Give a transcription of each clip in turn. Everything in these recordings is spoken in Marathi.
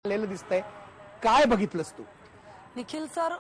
आलेलं दिसतंय, काय बघितलंस तू? निखिल सर,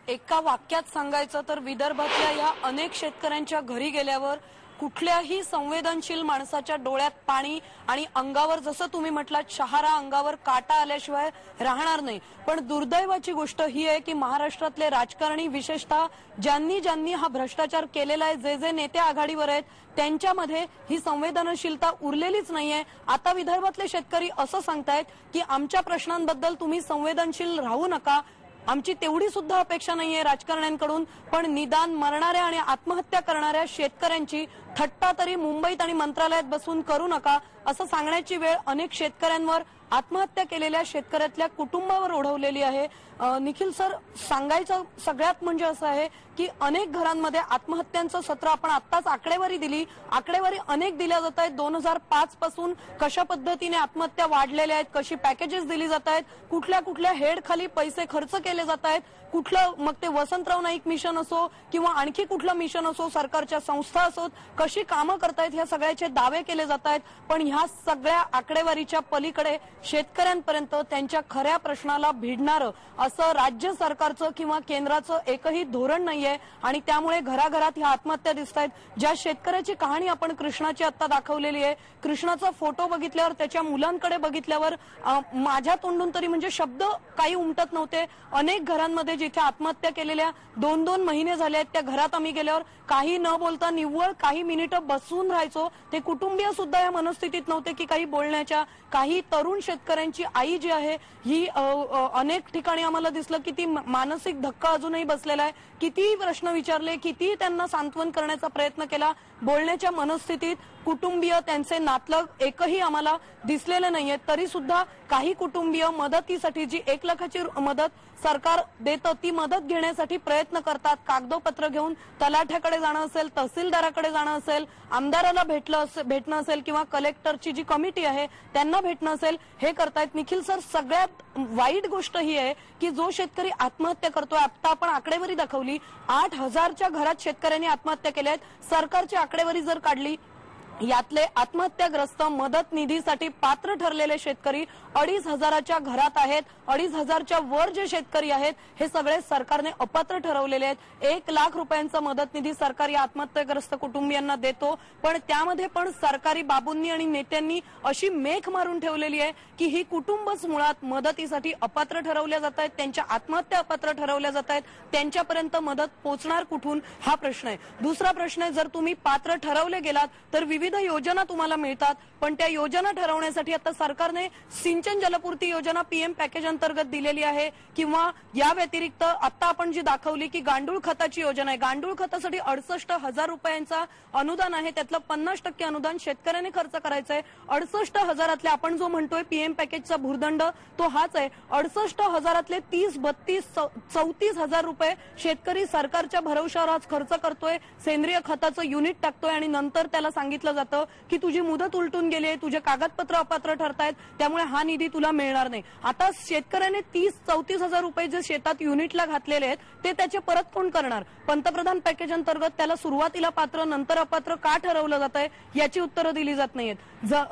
एका वाक्यात सांगायचं तर विदर्भातल्या या अनेक शेतकऱ्यांच्या घरी गेल्यावर कुठल्याही संवेदनशील माणसाच्या डोळ्यात पाणी आणि अंगावर, जसं तुम्ही म्हटलात, शहारा, अंगावर काटा आल्याशिवाय राहणार नाही। पण दुर्दैवाची गोष्ट ही आहे की महाराष्ट्रातले राजकारणी, विशेषतः ज्यांनी हा भ्रष्टाचार केलेला आहे, जे नेते आघाडीवर आहेत, त्यांच्यामध्ये ही संवेदनशीलता उरलेलीच नाहीये। आता विदर्भातले शेतकरी असं सांगतायत की आमच्या प्रश्नांबद्दल तुम्ही संवेदनशील राहू नका, आमची तेवढी सुद्धा अपेक्षा नाहीये राजकारण्यांकडून, पण निदान मरणाऱ्या आणि आत्महत्या करणाऱ्या शेतकऱ्यांची थट्टा तरी मुंबईत आणि मंत्रालयात बसून करू नका, असं सांगण्याची वेळ अनेक शेतकऱ्यांवर, आत्महत्या केलेल्या शेतकऱ्यातल्या कुटुंबावर ओढवलेली आहे। निखिल सर, सांगायचं सगळ्यात म्हणजे असं आहे की अनेक घरांमध्ये आत्महत्यांचं सत्र, आपण आत्ताच आकडेवारी दिली, आकडेवारी अनेक दिल्या जात आहेत। 2005 पासून कशा पद्धतीने आत्महत्या वाढलेल्या आहेत, कशी पॅकेजेस दिली जात आहेत, कुठल्या हेड खाली पैसे खर्च केले जात आहेत, कुठलं मग ते वसंतराव नाईक मिशन असो किंवा आणखी कुठलं मिशन असो, सरकारच्या संस्था असोत, कशी कामं करतायत, ह्या सगळ्याचे दावे केले जात आहेत। पण ह्या सगळ्या आकडेवारीच्या पलीकडे शेतकऱ्यांपर्यंत त्यांच्या खऱ्या प्रश्नाला भिडणारं असं राज्य सरकारचं किंवा केंद्राचं एकही धोरण नाहीये आणि त्यामुळे घराघरात ह्या आत्महत्या दिसत आहेत। ज्या शेतकऱ्याची कहाणी आपण कृष्णाची आता दाखवलेली आहे, कृष्णाचा फोटो बघितल्यावर, त्याच्या मुलांकडे बघितल्यावर माझ्या तोंडून तरी म्हणजे शब्द काही उमटत नव्हते। अनेक घरांमध्ये जिथे आत्महत्या केलेल्या 2-2 महिने झाले आहेत, त्या घरात आम्ही गेल्यावर काही न बोलता निव्वळ काही मिनिटं बसून राहायचो। ते कुटुंबीय सुद्धा या मनस्थितीत नव्हते की काही बोलण्याच्या। काही तरुण शेतकऱ्यांची आई जी आहे ही अनेक ठिकाणी आम्हाला दिसलं की ती मानसिक धक्का अजूनही बसलेला आहे। कितीही प्रश्न विचारले, कितीही त्यांना सांत्वन करण्याचा प्रयत्न केला, बोलण्याच्या मनस्थितीत कुटुंबीय, त्यांचे नातलग एकही आम्हाला दिसलेले नाहीये। तरी सुद्धा काही कुटुंबीय मदतीसाठी, जी 1 लाखाची मदत सरकार देतं, ती मदत घेण्यासाठी प्रयत्न करतात। कागदोपत्र घेऊन तलाठ्याकडे जाणं असेल, तहसीलदाराकडे जाणं असेल, आमदाराला भेटणं असेल किंवा कलेक्टरची जी कमिटी आहे त्यांना भेटणं असेल, हे करतायत। निखिल सर, सगळ्यात वाईट गोष्ट ही आहे की जो शेतकरी आत्महत्या करतोय, आता आपण आकडेवारी दाखवली, 8,000च्या घरात शेतकऱ्यांनी आत्महत्या केल्या आहेत। सरकारची आकडेवारी जर काढली, यातले आत्महत्याग्रस्त मदत निधीसाठी पात्र ठरलेले शेतकरी 2,500च्या घरात आहेत। 2,500च्या वर जे शेतकरी आहेत हे सगळे सरकारने अपात्र ठरवलेले आहेत। 1 लाख रुपयांचा मदत निधी सरकार या आत्महत्याग्रस्त कुटुंबियांना देतो, पण त्यामध्ये पण सरकारी बाबूंनी आणि नेत्यांनी अशी मेख मारून ठेवलेली आहे की ही कुटुंबच मुळात मदतीसाठी अपात्र ठरवल्या जात आहेत, त्यांच्या आत्महत्या अपात्र ठरवल्या जात आहेत। त्यांच्यापर्यंत मदत पोहोचणार कुठून, हा प्रश्न आहे। दुसरा प्रश्न आहे, जर तुम्ही पात्र ठरवले गेलात तर विविध योजना तुम्हाला मिळतात, पण त्या योजना ठरवण्यासाठी आता सरकारने सिंचन जलपूर्ती योजना पीएम पॅकेज अंतर्गत दिलेली आहे, किंवा या व्यतिरिक्त आता आपण जी दाखवली की गांडूळ खताची योजना आहे, गांडूळ खतासाठी 68,000 रुपयांचा अनुदान आहे, त्यातलं 50% अनुदान शेतकऱ्याने खर्च करायचं आहे। 68,000तले आपण जो म्हणतोय पीएम पॅकेजचा भूर्दंड, तो हाच आहे। 68,000तले 30, 32, 34,000 रुपये शेतकरी सरकारच्या भरवशावर आज खर्च करतोय, सेंद्रिय खताचं युनिट टाकतोय आणि नंतर त्याला सांगितलं जातं की तुझी मुदत उलटून गेली, तुझे कागदपत्र अपात्र ठरतायत, त्यामुळे हा निधी तुला मिळणार नाही। आता शेतकऱ्याने 30-34,000 रुपये जे शेतात युनिटला घातलेले आहेत ते त्याचे परत कोण करणार? पंतप्रधान पॅकेज अंतर्गत त्याला सुरुवातीला पात्र, नंतर अपात्र का ठरवलं जात आहे, याची उत्तरं दिली जात नाहीयेत।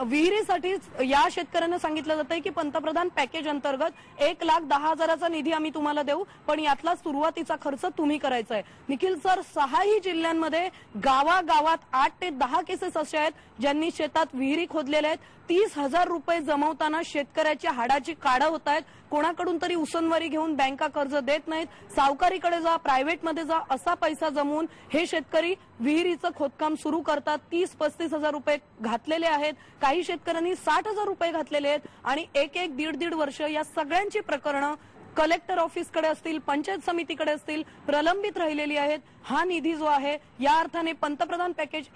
विहिरीसाठी या शेतकऱ्यांना सांगितलं जात आहे की पंतप्रधान पॅकेज अंतर्गत 1,10,000चा निधी आम्ही तुम्हाला देऊ, पण यातला सुरुवातीचा खर्च तुम्ही करायचा आहे। निखिल सर, 6ही जिल्ह्यांमध्ये गावागावात 8 ते 10 केसेस असे आहेत ज्यांनी शेतात विहिरी खोदलेल्या आहेत। 30,000 रुपये जमवताना शेतकऱ्याच्या हाडाची काढा होत आहेत। कोणाकडून तरी उसनवारी घेऊन बँका कर्ज देत नाहीत, सावकारीकडे जा, प्रायव्हेटमध्ये जा, असा पैसा जमवून हे शेतकरी विहिरीचं खोदकाम सुरू करतात। 30-35,000 रुपये घातलेले आहेत, काही शेतकऱ्यांनी 60,000 रुपये घातलेले आहेत आणि 1-1, 1.5 वर्ष या सगळ्यांची प्रकरणं कलेक्टर ऑफिसकडे असतील, पंचायत समितीकडे असतील, प्रलंबित राहिलेली आहेत। हा निधी जो आहे, या अर्थाने पंतप्रधान पॅकेज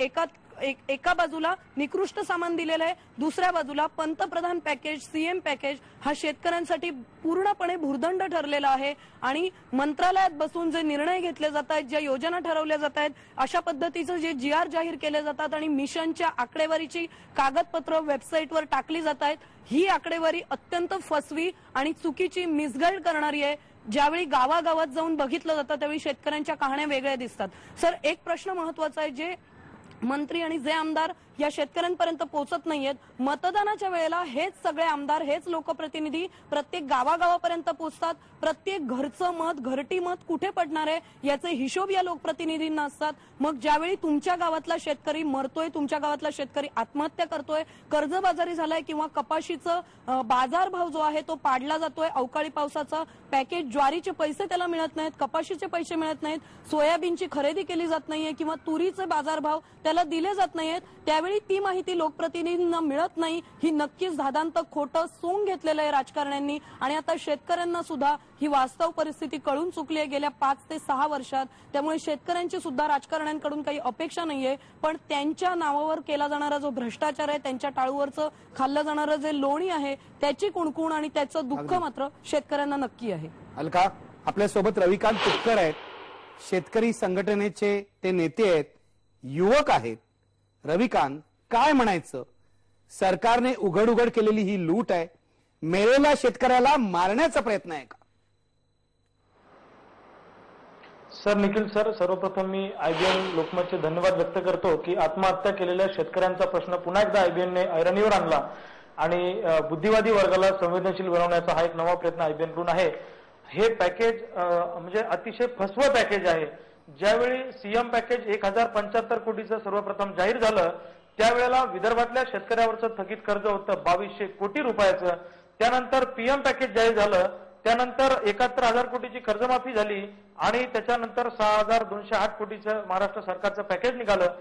एका बाजूला निकृष्ट सामान दिलेलं आहे, दुसऱ्या बाजूला पंतप्रधान पॅकेज, सीएम पॅकेज हा शेतकऱ्यांसाठी पूर्णपणे भूर्दंड ठरलेला आहे। आणि मंत्रालयात बसून जे निर्णय घेतले जात आहेत, ज्या योजना ठरवल्या जात आहेत, अशा पद्धतीचं जे GR जाहीर केले जातात आणि मिशनच्या आकडेवारीची कागदपत्र वेबसाईटवर टाकली जात आहेत, ही आकडेवारी अत्यंत फसवी आणि चुकीची, मिसगाईड करणारी आहे। ज्यावेळी गावागावात जाऊन बघितलं जातं त्यावेळी शेतकऱ्यांच्या कहाण्या वेगळ्या दिसतात। सर, एक प्रश्न महत्वाचा आहे, जे मंत्री आणि जे आमदार या शेतकऱ्यांपर्यंत पोहोचत नाहीयेत। मतदानाच्या वेळेला हेच सगळे आमदार, हेच लोकप्रतिनिधी प्रत्येक गावागावापर्यंत पोहोचतात। प्रत्येक घरचं मत, घरटी मत कुठे पडणार आहे याचे हिशोब या लोकप्रतिनिधींना असतात। मग ज्यावेळी तुमच्या गावातला शेतकरी मरतोय, तुमच्या गावातला शेतकरी आत्महत्या करतोय, कर्जबाजारी झालाय किंवा कपाशीचं बाजारभाव जो आहे तो पाडला जातोय, अवकाळी पावसाचा पॅकेज, ज्वारीचे पैसे त्याला मिळत नाहीत, कपाशीचे पैसे मिळत नाहीत, सोयाबीनची खरेदी केली जात नाहीये किंवा तुरीचे बाजारभाव त्याला दिले जात नाहीयेत, त्यावेळी ती माहिती लोकप्रतिनिधींना मिळत नाही। ही नक्कीच धादांत खोटं सोंग घेतलेलं आहे राजकारण्यांनी आणि आता शेतकऱ्यांना सुद्धा ही वास्तव परिस्थिती कळून चुकली आहे गेल्या 5 ते 6 वर्षात। त्यामुळे शेतकऱ्यांची सुद्धा राजकारण्यांकडून काही अपेक्षा नाहीये, पण त्यांच्या नावावर केला जाणारा जो भ्रष्टाचार आहे, त्यांच्या टाळूवरचं खाल्लं जाणारं जे लोणी आहे त्याची कुणकुण आणि त्याचं दुःख मात्र शेतकऱ्यांना नक्की आहे। अलका, आपल्यासोबत रविकांत तुपकर आहेत, शेतकरी संघटनेचे ते नेते आहेत, युवक आहेत। रविकांत, काय म्हणायचं? सरकारने उघड उघड केलेली ही लूट आहे, मेलेल्या शेतकऱ्याला मारण्याचा प्रयत्न आहे का? सर, निखिल सर, सर्वप्रथम मी आयबीएन लोकमतचे धन्यवाद व्यक्त करतो की आत्महत्या केलेल्या शेतकऱ्यांचा प्रश्न पुन्हा एकदा आयबीएनने ऐरणीवर आणला आणि बुद्धिवादी वर्गाला संवेदनशील बनवण्याचा हा एक नवा प्रयत्न आयबीएन कडून आहे। हे पॅकेज म्हणजे अतिशय फसवं पॅकेज आहे। ज्यावेळी सीएम पॅकेज 1075 कोटीचं सर्वप्रथम जाहीर झालं त्यावेळेला विदर्भातल्या शेतकऱ्यावरचं थकीत कर्ज होतं 2200 कोटी रुपयाचं। त्यानंतर पीएम पॅकेज जाहीर झालं, त्यानंतर 71,000 कोटीची कर्जमाफी झाली आणि त्याच्यानंतर 6,208 कोटीचं महाराष्ट्र सरकारचं पॅकेज निघालं।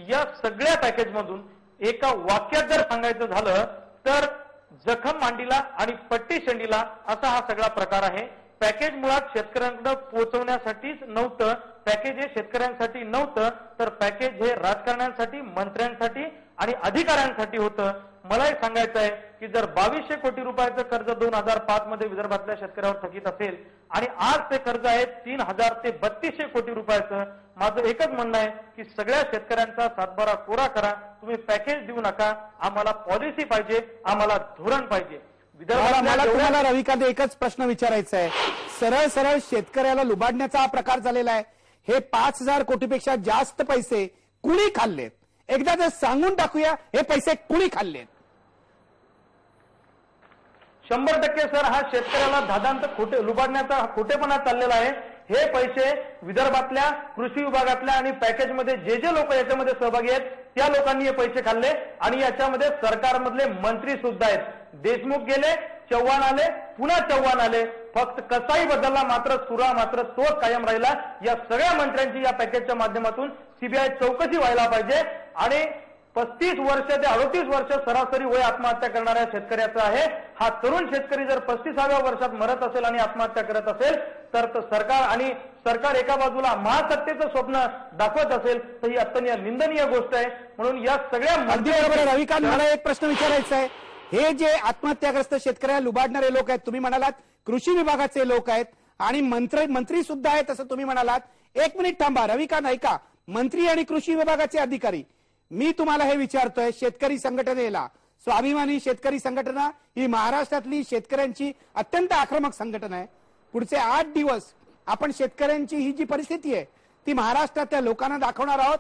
या सगळ्या पॅकेजमधून एका वाक्यात जर सांगायचं झालं तर जखम मांडीला आणि पट्टी शेंडीला असा हा सगळा प्रकार आहे। पॅकेज मुळात शेतकऱ्यांकडे पोहोचवण्यासाठीच नव्हतं, पॅकेज हे शेतकऱ्यांसाठी नव्हतं, तर पॅकेज हे राजकारण्यांसाठी, मंत्र्यांसाठी आणि अधिकाऱ्यांसाठी होतं। मला एक सांगायचं आहे की जर 2200 कोटी रुपयाचं कर्ज 2005 मध्ये विदर्भातल्या शेतकऱ्यावर थकीत असेल आणि आज ते कर्ज आहे 3000 ते 3200 कोटी रुपयाचं, माझं एकच म्हणणं आहे की सगळ्या शेतकऱ्यांचा सातबारा कोरा करा। तुम्ही पॅकेज देऊ नका, आम्हाला पॉलिसी पाहिजे, आम्हाला धोरण पाहिजे। मला तुम्हाला रविकांत एकच प्रश्न विचारायचा आहे, सरळ सरळ शेतकऱ्याला लुबाडण्याचा हा प्रकार झालेला आहे। हे 5000 कोटीपेक्षा जास्त पैसे कुणी खाल्लेत? एकदा ते सांगून टाकूया, हे पैसे कुणी खाल्लेत? 100% सर, हा शेतकऱ्याला धादांत लुबाडण्याचा खोटेपणा चाललेला आहे। हे पैसे विदर्भातल्या कृषी विभागातल्या आणि पॅकेजमध्ये जे जे लोक याच्यामध्ये सहभागी आहेत त्या लोकांनी हे पैसे खाल्ले आणि याच्यामध्ये सरकारमधले मंत्री सुद्धा आहेत। देशमुख गेले, चव्हाण आले, पुन्हा चव्हाण आले, फक्त कसाही बदलला, मात्र सुरा मात्र तोच कायम राहिला। या सगळ्या मंत्र्यांची या पॅकेजच्या माध्यमातून सीबीआय चौकशी व्हायला पाहिजे आणि 35 वर्ष ते 38 वर्ष सरासरी वय आत्महत्या करणाऱ्या शेतकऱ्याचं आहे। हा तरुण शेतकरी जर 35व्या वर्षात मरत असेल आणि आत्महत्या करत असेल तर सरकार एका बाजूला महासत्तेचं स्वप्न दाखवत असेल तर ही अत्यंत निंदनीय गोष्ट आहे। म्हणून या सगळ्या रविकांत, मला एक प्रश्न विचारायचा आहे, हे जे आत्महत्याग्रस्त शेतकऱ्याला लुबाडणारे लोक आहेत, तुम्ही म्हणालात कृषी विभागाचे लोक आहेत आणि मंत्री सुद्धा आहेत असं तुम्ही म्हणालात। एक मिनिट थांबा रविकांत, ऐका, मंत्री आणि कृषी विभागाचे अधिकारी, मी तुम्हाला हे विचारतोय, शेतकरी संघटनेला, स्वाभिमानी शेतकरी संघटना ही महाराष्ट्रातली शेतकऱ्यांची अत्यंत आक्रमक संघटना आहे। पुढचे 8 दिवस आपण शेतकऱ्यांची ही जी परिस्थिती आहे ती महाराष्ट्रातल्या लोकांना दाखवणार आहोत।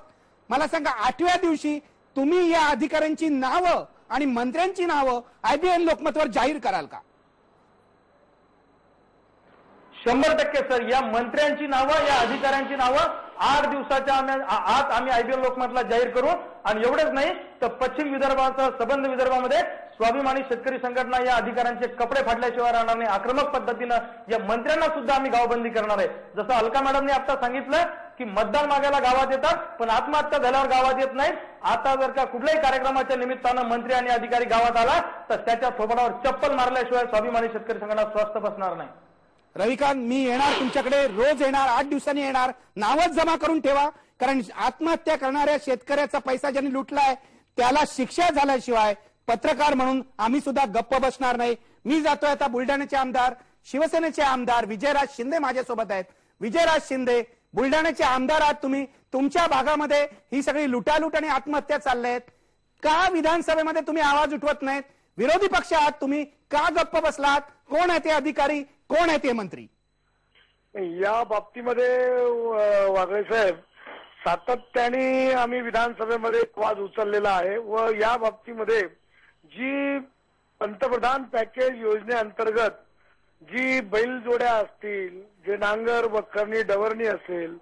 मला सांगा, 8व्या दिवशी तुम्ही या अधिकाऱ्यांची नावं आणि मंत्र्यांची नावं आयबीएन लोकमतवर जाहीर कराल का? 100% सर, या मंत्र्यांची नावं, या अधिकाऱ्यांची नावं 8 दिवसाच्या आत आम्ही आयबीएन लोकमतला जाहीर करू। आणि एवढेच नाही तर पश्चिम विदर्भाचा संबंध विदर्भामध्ये स्वाभिमानी शेतकरी संघटना या अधिकाऱ्यांचे कपडे फाडल्याशिवाय राहणार नाही। आक्रमक पद्धतीनं या मंत्र्यांना सुद्धा आम्ही गावबंदी करणार आहे। जसं अलका मॅडमने आता सांगितलं की मतदान मागायला गावात येतात पण आत्महत्या झाल्यावर गावात येत नाहीत। आता जर का कुठल्याही कार्यक्रमाच्या निमित्तानं मंत्री आणि अधिकारी गावात आला तर त्याच्या थोबाडावर चप्पल मारल्याशिवाय स्वाभिमानी शेतकरी संघटना स्वस्थ बसणार नाही। रविकांत, मी येणार तुमच्याकडे, रोज येणार, 8 दिवसांनी येणार, नावच जमा करून ठेवा, कारण आत्महत्या करणाऱ्या शेतकऱ्याचा पैसा ज्यांनी लुटलाय त्याला शिक्षा झाल्याशिवाय पत्रकार म्हणून आम्ही सुद्धा गप्प बसणार नाही। मी जातोय आता बुलढाण्याचे आमदार, शिवसेनेचे आमदार विजयराज शिंदे माझ्यासोबत आहेत। विजयराज शिंदे, बुलढाण्याचे आमदार आहात तुम्ही, तुमच्या भागामध्ये ही सगळी लुटालूट आणि आत्महत्या चालल्यात, का विधानसभेमध्ये तुम्ही आवाज उठवत नाहीत? विरोधी पक्ष आहात तुम्ही, का गप्प बसलात? कोण आहे ते अधिकारी, कोण आहे ते मंत्री? या बाबतीमध्ये वागळे साहेब, सातत्याने आम्ही विधानसभेमध्ये वाद उचललेला आहे व या बाबतीमध्ये जी पंतप्रधान पॅकेज योजनेअंतर्गत जी बैलजोड्या असतील, जे नांगर वखरणी डवरणी असेल,